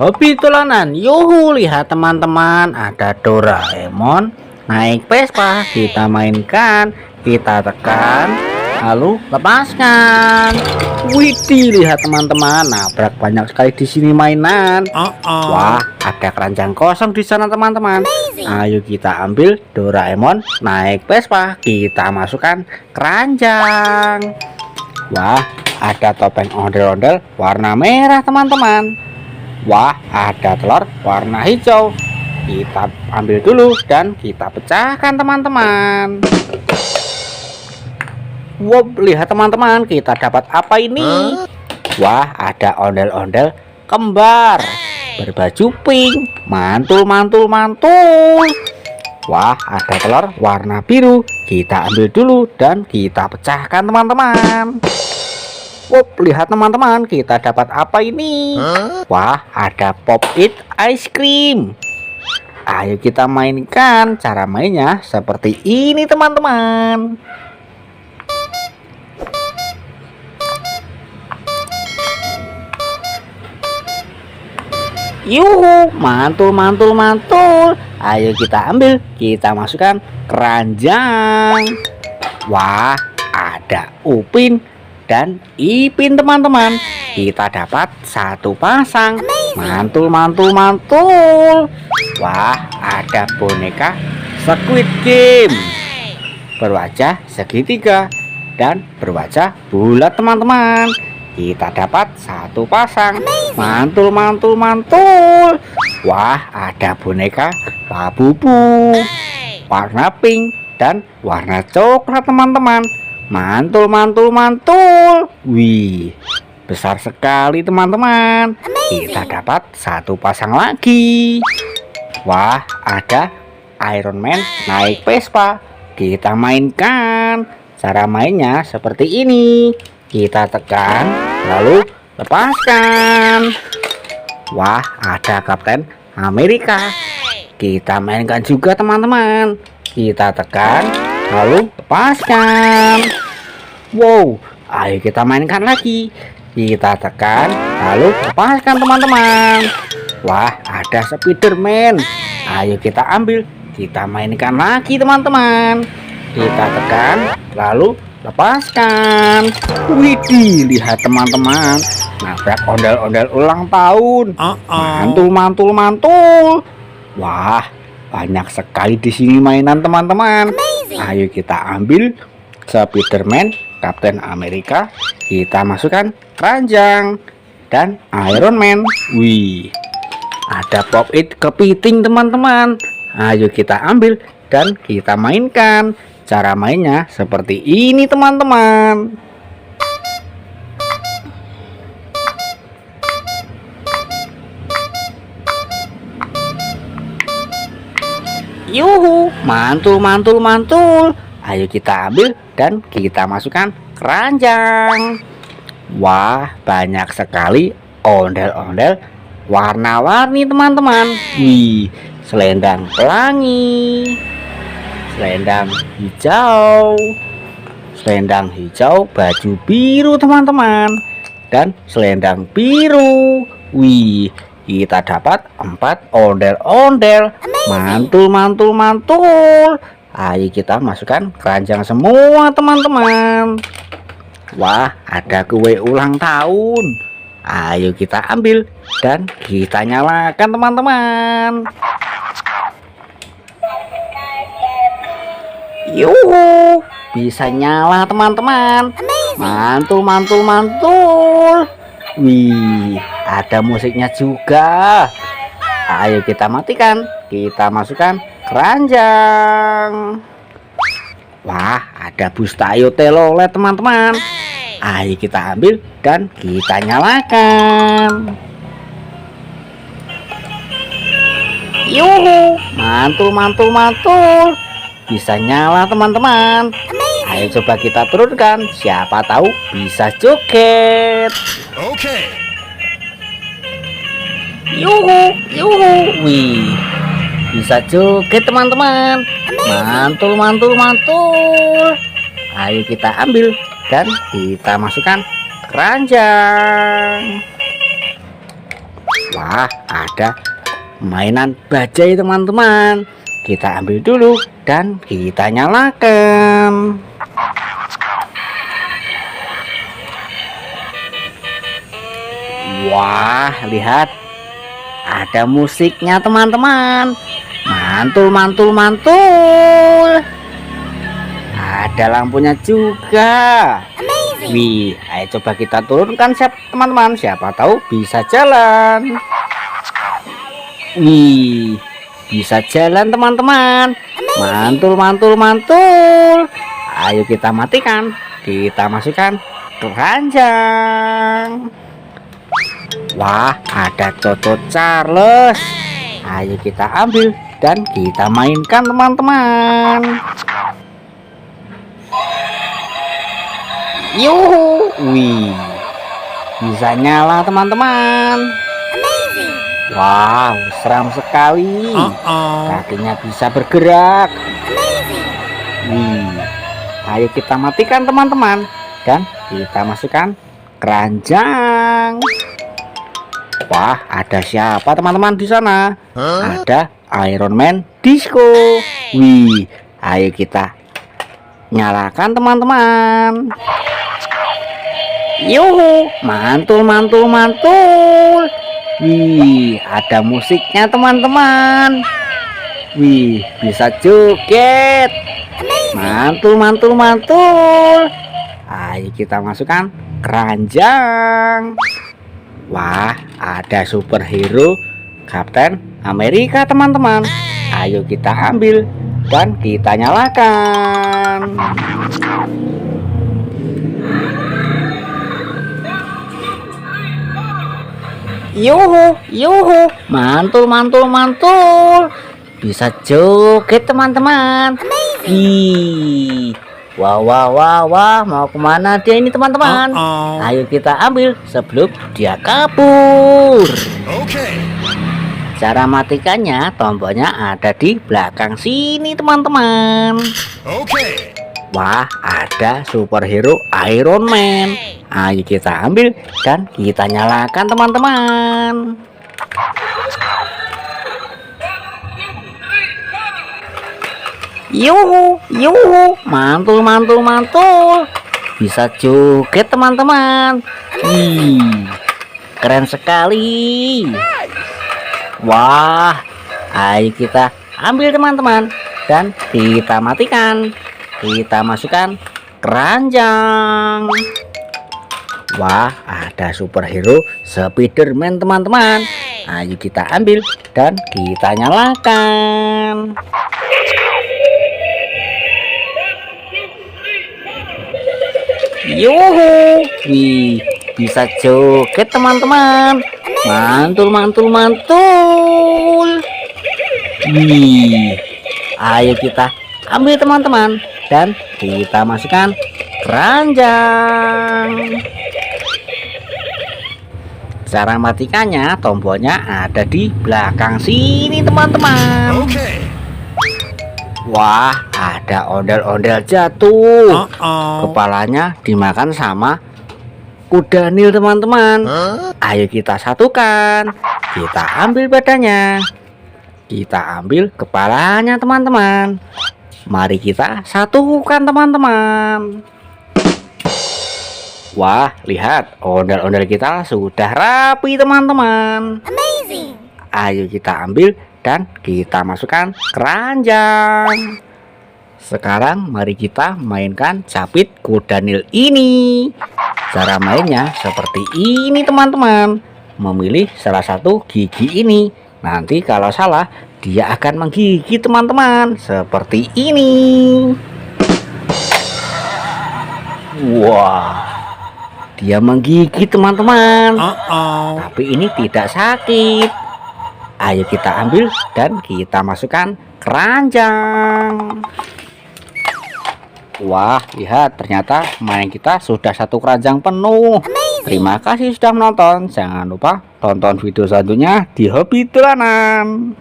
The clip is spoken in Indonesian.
Hobi tulanan, yuhu, lihat teman-teman, ada Doraemon naik Vespa, kita mainkan, kita tekan, lalu lepaskan. Widih, lihat teman-teman, nabrak banyak sekali di sini mainan. Wah, ada keranjang kosong di sana teman-teman. Ayo kita ambil Doraemon naik Vespa, kita masukkan keranjang. Wah, ada topeng ondel-ondel warna merah teman-teman. Wah, ada telur warna hijau. Kita ambil dulu dan kita pecahkan teman-teman. Wow, lihat teman-teman, kita dapat apa ini? Wah, ada ondel-ondel kembar berbaju pink, mantul mantul mantul. Wah, ada telur warna biru. Kita ambil dulu dan kita pecahkan teman-teman. Wow, lihat teman-teman, kita dapat apa ini? Wah, ada Pop It ice cream. Ayo kita mainkan. Cara mainnya seperti ini teman-teman. Yuhu, mantul mantul mantul. Ayo kita ambil, kita masukkan keranjang. Wah, ada Upin dan Ipin teman-teman. Kita dapat satu pasang. Mantul mantul mantul. Wah, ada boneka Squid Game berwajah segitiga dan berwajah bulat teman-teman. Kita dapat satu pasang. Mantul mantul mantul. Wah, ada boneka Labubu warna pink dan warna coklat teman-teman. Mantul mantul mantul. Wih, besar sekali teman-teman. Kita dapat satu pasang lagi. Wah, ada Iron Man naik Vespa. Kita mainkan. Cara mainnya seperti ini. Kita tekan lalu lepaskan. Wah, ada Kapten Amerika. Kita mainkan juga teman-teman. Kita tekan lalu lepaskan. Wow, ayo kita mainkan lagi. Kita tekan lalu lepaskan teman-teman. Wah, ada Spiderman. Ayo kita ambil, kita mainkan lagi teman-teman. Kita tekan lalu lepaskan. Widih, lihat teman-teman, nabrak ondel-ondel ulang tahun. Mantul mantul mantul. Wah, banyak sekali di sini mainan teman-teman. Ayo kita ambil Spiderman, Kapten Amerika, kita masukkan keranjang dan Iron Man. Wih, ada Pop It kepiting teman-teman. Ayo kita ambil dan kita mainkan. Cara mainnya seperti ini teman-teman. Yuhu, mantul mantul mantul. Ayo kita ambil dan kita masukkan keranjang. Wah, banyak sekali ondel-ondel warna-warni teman-teman. Wih, selendang pelangi, selendang hijau, baju biru teman-teman, dan selendang biru. Wih, kita dapat 4 ondel-ondel. Mantul mantul mantul. Ayo kita masukkan keranjang semua teman-teman. Wah, ada kue ulang tahun. Ayo kita ambil dan kita nyalakan teman-teman. Yuhu, bisa nyala teman-teman. Mantul mantul mantul. Wih, ada musiknya juga. Ayo kita matikan, kita masukkan keranjang. Wah, ada bus Tayo telolet teman-teman. Ayo kita ambil dan kita nyalakan. Yuhu, mantul mantul mantul. Bisa nyala teman-teman. Ayo coba kita turunkan, siapa tahu bisa joget. Oke. Yuhu, yuhu. Wih, bisa joget teman-teman. Mantul mantul mantul. Ayo kita ambil dan kita masukkan keranjang. Wah, ada mainan bajai teman-teman. Kita ambil dulu dan kita nyalakan. Wah, lihat, ada musiknya teman-teman. Mantul, mantul, mantul. Ada lampunya juga. Wih, ayo coba kita turunkan teman-teman. Siapa tahu bisa jalan. Wih, bisa jalan teman-teman. Mantul, mantul, mantul. Ayo kita matikan. Kita masukkan keranjang. Wah, ada Coco Charles. Ayo kita ambil dan kita mainkan teman-teman. Yuhu, wih, bisa nyala teman-teman. Wow, seram sekali. Kakinya bisa bergerak. Wih, ayo kita matikan teman-teman dan kita masukkan keranjang. Wah, ada siapa teman-teman di sana? Ada Iron Man Disco. Wih, ayo kita nyalakan teman-teman. Yuhu, mantul, mantul, mantul. Wih, ada musiknya teman-teman. Wih, bisa joget. Mantul, mantul, mantul. Ayo kita masukkan keranjang. Wah, ada superhero Kapten Amerika teman-teman. Ayo kita ambil dan kita nyalakan. Yuhu, yuhu, mantul, mantul, mantul. Bisa joget teman-teman. Ih, wah, wah, wah, wah, mau kemana dia ini teman-teman? Ayo kita ambil sebelum dia kabur. Cara matikannya, tombolnya ada di belakang sini teman-teman. Wah, ada superhero Iron Man. Ayo kita ambil dan kita nyalakan teman-teman. Yuhu, yuhu, mantul, mantul, mantul. Bisa joget teman-teman. Keren sekali. Wah, ayo kita ambil teman-teman dan kita matikan. Kita masukkan keranjang. Wah, ada superhero Spiderman teman-teman. Ayo kita ambil dan kita nyalakan. Yuhu, wih, bisa joget teman-teman. Mantul, mantul, mantul. Wih, ayo kita ambil teman-teman dan kita masukkan keranjang. Cara matikannya, tombolnya ada di belakang sini teman-teman. Wah, ada ondel-ondel jatuh. Kepalanya dimakan sama kuda Nil teman-teman. Ayo kita satukan. Kita ambil badannya. Kita ambil kepalanya teman-teman. Mari kita satukan teman-teman. Wah, lihat, ondel-ondel kita sudah rapi teman-teman. Ayo kita ambil dan kita masukkan keranjang. Sekarang mari kita mainkan capit kuda Nil ini. Cara mainnya seperti ini teman-teman. Memilih salah satu gigi ini. Nanti kalau salah dia akan menggigit teman-teman. Seperti ini. Wah, dia menggigit teman-teman. Tapi ini tidak sakit. Ayo kita ambil dan kita masukkan keranjang. Wah, lihat, ternyata main kita sudah satu keranjang penuh. Terima kasih sudah menonton. Jangan lupa tonton video selanjutnya di Hobi Dolanan.